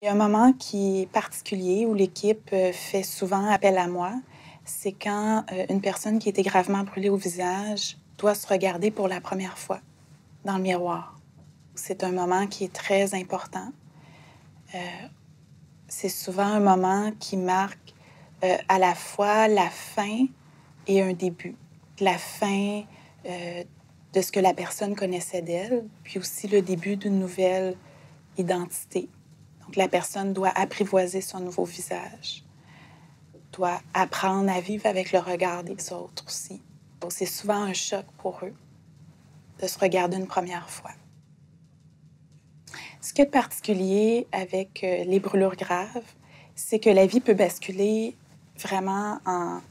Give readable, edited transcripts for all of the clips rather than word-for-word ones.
Il y a un moment qui est particulier où l'équipe fait souvent appel à moi. C'est quand une personne qui a été gravement brûlée au visage doit se regarder pour la première fois dans le miroir. C'est un moment qui est très important. C'est souvent un moment qui marque à la fois la fin et un début. La fin de ce que la personne connaissait d'elle, puis aussi le début d'une nouvelle identité. Donc, la personne doit apprivoiser son nouveau visage, doit apprendre à vivre avec le regard des autres aussi. Donc, c'est souvent un choc pour eux de se regarder une première fois. Ce qui est particulier avec les brûlures graves, c'est que la vie peut basculer vraiment en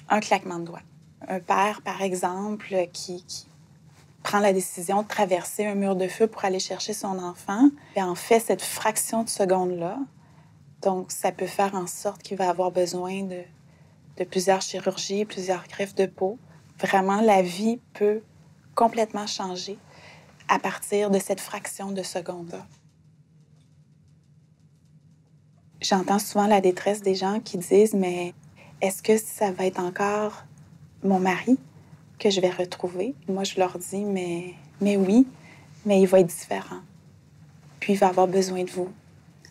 un claquement de doigts. Un père, par exemple, qui prend la décision de traverser un mur de feu pour aller chercher son enfant, et en fait, cette fraction de seconde-là, donc ça peut faire en sorte qu'il va avoir besoin de plusieurs chirurgies, plusieurs greffes de peau. Vraiment, la vie peut complètement changer à partir de cette fraction de seconde-là. J'entends souvent la détresse des gens qui disent « Mais est-ce que ça va être encore mon mari que je vais retrouver? » Moi, je leur dis « Mais oui, mais il va être différent. Puis il va avoir besoin de vous. »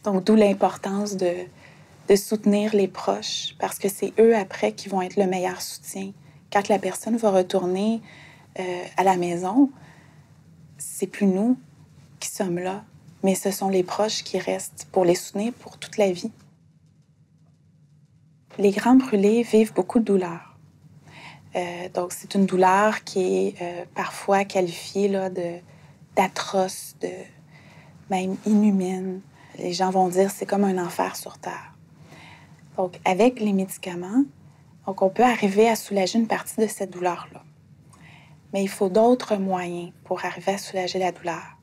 Donc, d'où l'importance de soutenir les proches, parce que c'est eux, après, qui vont être le meilleur soutien. Quand la personne va retourner à la maison, c'est plus nous qui sommes là, mais ce sont les proches qui restent pour les soutenir pour toute la vie. Les grands brûlés vivent beaucoup de douleur. Donc, c'est une douleur qui est parfois qualifiée là, d'atroce, de même inhumaine. Les gens vont dire que c'est comme un enfer sur Terre. Donc, avec les médicaments, donc on peut arriver à soulager une partie de cette douleur-là. Mais il faut d'autres moyens pour arriver à soulager la douleur.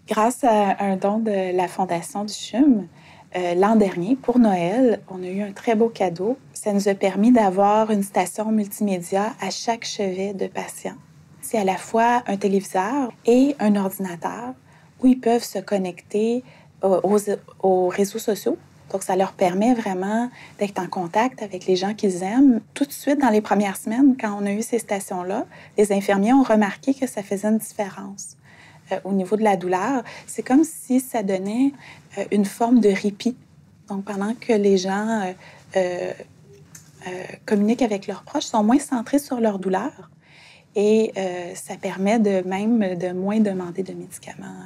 Grâce à un don de la Fondation du CHUM, l'an dernier, pour Noël, on a eu un très beau cadeau. Ça nous a permis d'avoir une station multimédia à chaque chevet de patient. C'est à la fois un téléviseur et un ordinateur où ils peuvent se connecter aux réseaux sociaux. Donc, ça leur permet vraiment d'être en contact avec les gens qu'ils aiment. Tout de suite, dans les premières semaines, quand on a eu ces stations-là, les infirmiers ont remarqué que ça faisait une différence au niveau de la douleur. C'est comme si ça donnait une forme de répit. Donc, pendant que les gens communiquent avec leurs proches, sont moins centrés sur leur douleur. Et ça permet même de moins demander de médicaments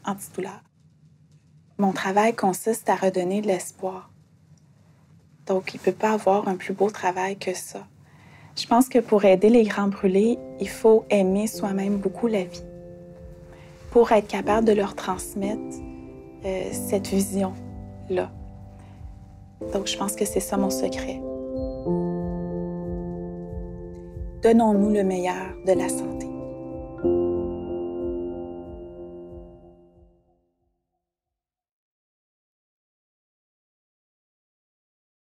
antidouleurs. Mon travail consiste à redonner de l'espoir. Donc, il ne peut pas avoir un plus beau travail que ça. Je pense que pour aider les grands brûlés, il faut aimer soi-même beaucoup la vie pour être capable de leur transmettre cette vision-là. Donc, je pense que c'est ça mon secret. Donnons-nous le meilleur de la santé.